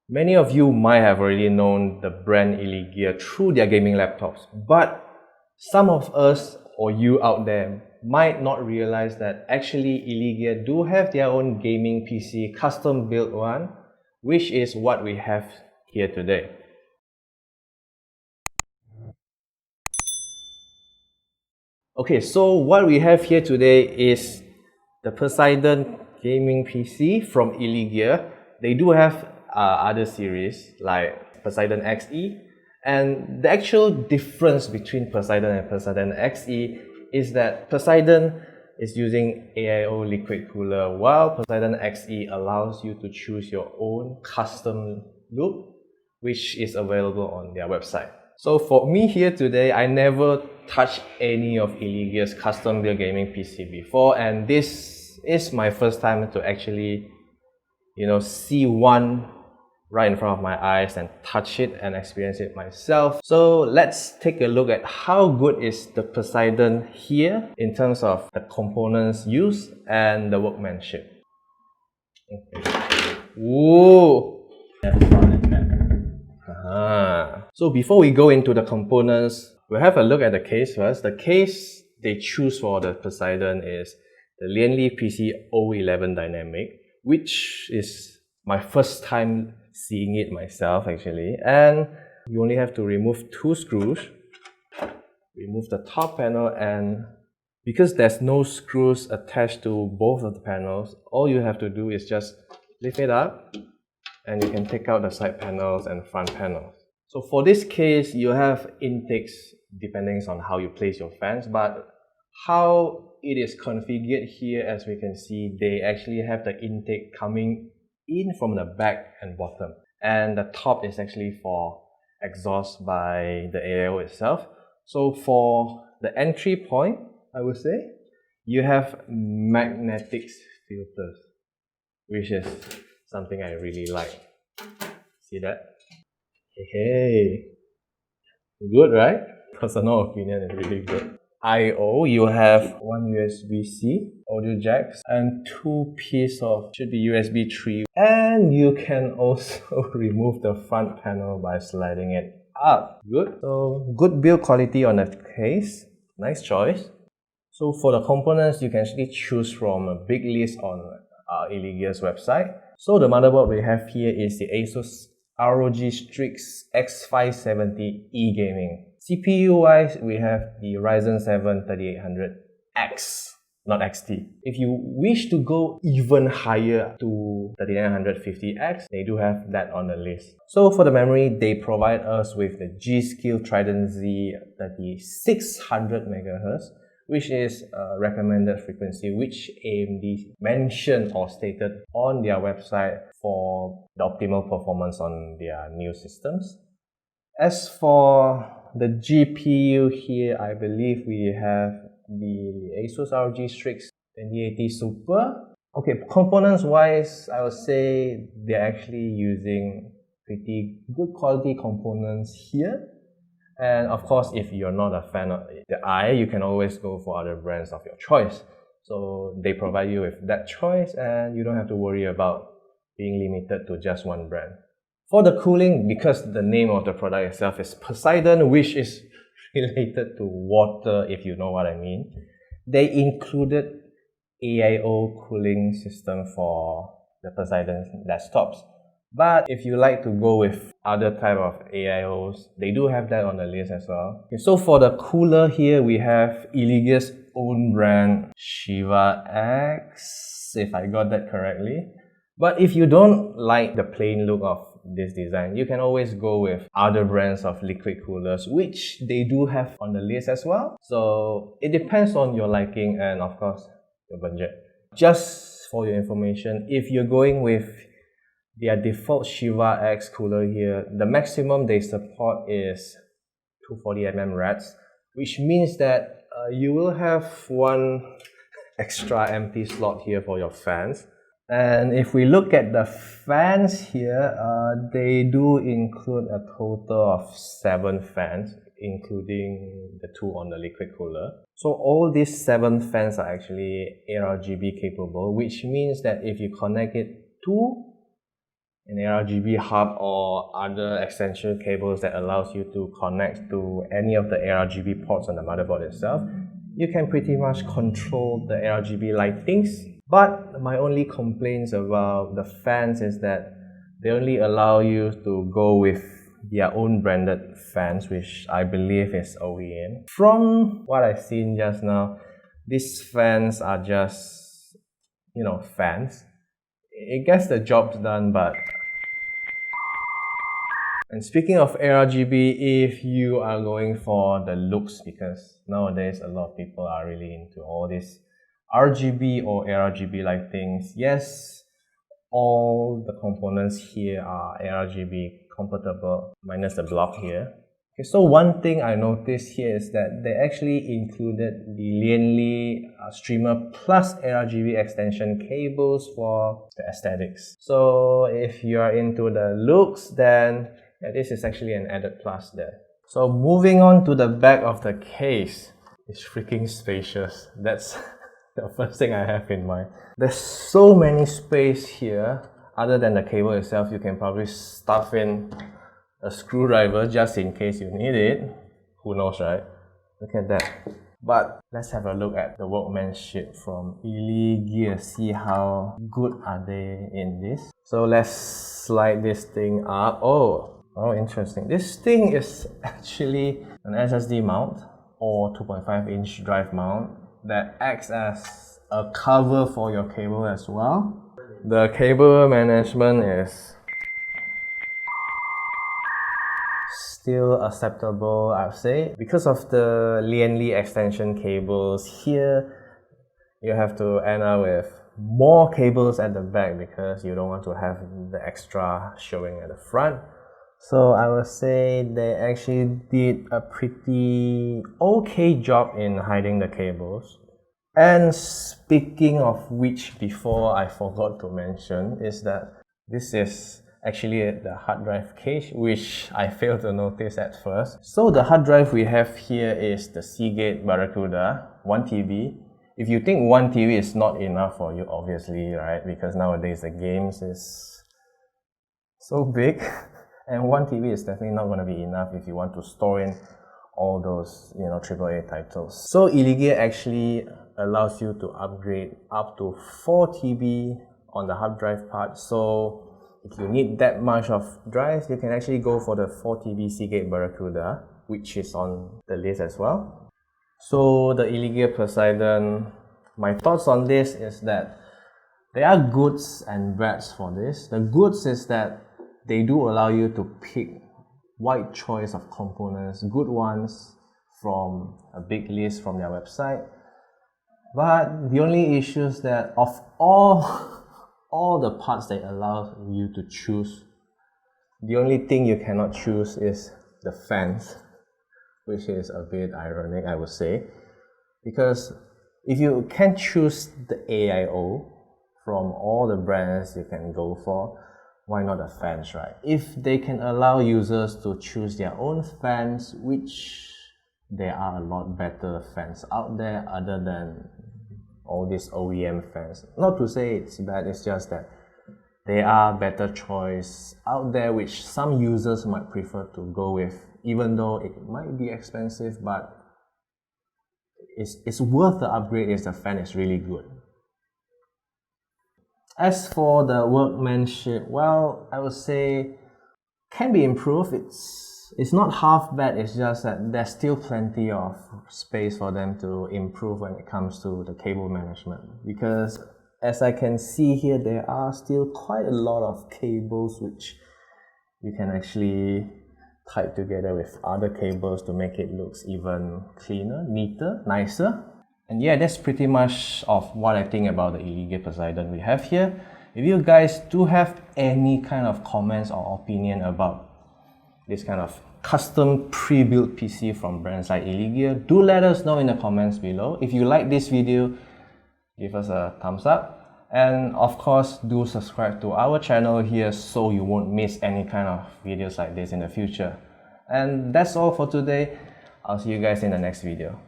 Many of you might have already known the brand ILLEGEAR through their gaming laptops, but some of us or you out there might not realize that actually ILLEGEAR do have their own gaming PC, custom built one, which is what we have here today. Okay, so what we have here today is the Poseidon gaming PC from ILLEGEAR. They do have other series like Poseidon XE, and the actual difference between Poseidon and Poseidon XE is that Poseidon is using AIO liquid cooler, while Poseidon XE allows you to choose your own custom loop, which is available on their website. So for me here today, I never touched any of ILLEGEAR's custom built gaming PC before, and this is my first time to actually, see one right in front of my eyes and touch it and experience it myself. So let's take a look at how good is the Poseidon here in terms of the components used and the workmanship. Okay. Ooh! So before we go into the components, we'll have a look at the case first. The case they choose for the Poseidon is the Lianli PC 011 Dynamic, which is my first time seeing it myself actually. And you only have to remove two screws, remove the top panel, and because there's no screws attached to both of the panels, all you have to do is just lift it up and you can take out the side panels and front panels. So for this case, you have intakes depending on how you place your fans, but how it is configured here, as we can see, they actually have the intake coming in from the back and bottom, and the top is actually for exhaust by the AIO itself. So for the entry point, I would say, you have magnetic filters, which is something I really like. See that? Hey, good, right? Personal opinion is really good. I/O, you have one USB-C audio jacks and two pieces of, should be USB 3, and you can also remove the front panel by sliding it up. Good. So good build quality on the case. Nice choice. So for the components, you can actually choose from a big list on ILLEGEAR's website. So the motherboard we have here is the ASUS ROG Strix X570 E-Gaming. CPU-wise, we have the Ryzen 7 3800X, not XT. If you wish to go even higher to 3950X, they do have that on the list. So for the memory, they provide us with the G-Skill Trident Z 3600 MHz, which is a recommended frequency which AMD mentioned or stated on their website for the optimal performance on their new systems. As for the GPU here, I believe we have the ASUS ROG Strix 2080 Super. Okay, components wise, I would say they're actually using pretty good quality components here. And of course, if you're not a fan of the eye, you can always go for other brands of your choice. So they provide you with that choice and you don't have to worry about being limited to just one brand. For the cooling, because the name of the product itself is Poseidon, which is related to water, if you know what I mean, they included AIO cooling system for the Poseidon desktops. But if you like to go with other type of AIOs, they do have that on the list as well. Okay, so for the cooler here, we have ILLEGEAR's own brand, Shiva X, if I got that correctly. But if you don't like the plain look of this design, you can always go with other brands of liquid coolers, which they do have on the list as well. So it depends on your liking and of course your budget. Just for your information, if you're going with their default Shiva X cooler here, the maximum they support is 240mm rats, which means that you will have one extra empty slot here for your fans. And if we look at the fans here, they do include a total of 7 fans, including the 2 on the liquid cooler. So all these 7 fans are actually ARGB capable, which means that if you connect it to an ARGB hub or other extension cables that allows you to connect to any of the ARGB ports on the motherboard itself, you can pretty much control the ARGB lightings. But my only complaints about the fans is that they only allow you to go with their own branded fans, which I believe is OEM. From what I've seen just now, these fans are just, fans. It gets the job done, but... And speaking of ARGB, if you are going for the looks, because nowadays a lot of people are really into all this RGB or ARGB lightings, yes, all the components here are ARGB compatible, minus the block here. Okay, so one thing I noticed here is that they actually included the Lianli streamer plus ARGB extension cables for the aesthetics. So if you are into the looks, then this is actually an added plus there. So moving on to the back of the case, it's freaking spacious. That's the first thing I have in mind. There's so many space here. Other than the cable itself, you can probably stuff in a screwdriver just in case you need it. Who knows, right? Look at that. But let's have a look at the workmanship from ILLEGEAR. See how good are they in this. So let's slide this thing up. Oh, interesting. This thing is actually an SSD mount or 2.5-inch drive mount that acts as a cover for your cable as well. The cable management is still acceptable, I would say. Because of the Lianli extension cables here, you have to end up with more cables at the back because you don't want to have the extra showing at the front. So I would say they actually did a pretty okay job in hiding the cables. And speaking of which, before I forgot to mention, is that this is actually the hard drive case, which I failed to notice at first. So the hard drive we have here is the Seagate Barracuda 1 TB. If you think 1 TB is not enough for you, obviously, right? Because nowadays the games is so big. And 1 TB is definitely not going to be enough if you want to store in all those, AAA titles. So ILLEGEAR actually allows you to upgrade up to 4 TB on the hard drive part. So if you need that much of drive, you can actually go for the 4 TB Seagate Barracuda, which is on the list as well. So the ILLEGEAR Poseidon, my thoughts on this is that there are goods and bads for this. The goods is that they do allow you to pick wide choice of components, good ones from a big list from their website. But the only issue is that of all the parts they allow you to choose, the only thing you cannot choose is the fans, which is a bit ironic, I would say. Because if you can choose the AIO from all the brands you can go for, why not the fans, right? If they can allow users to choose their own fans, which there are a lot better fans out there other than all these OEM fans. Not to say it's bad, it's just that there are better choice out there which some users might prefer to go with, even though it might be expensive, but it's worth the upgrade if the fan is really good. As for the workmanship, well, I would say can be improved. It's not half bad, it's just that there's still plenty of space for them to improve when it comes to the cable management. Because as I can see here, there are still quite a lot of cables which you can actually type together with other cables to make it look even cleaner, neater, nicer. And yeah, that's pretty much of what I think about the ILLEGEAR Poseidon we have here. If you guys do have any kind of comments or opinion about this kind of custom pre-built PC from brands like ILLEGEAR, do let us know in the comments below. If you like this video, give us a thumbs up. And of course, do subscribe to our channel here so you won't miss any kind of videos like this in the future. And that's all for today. I'll see you guys in the next video.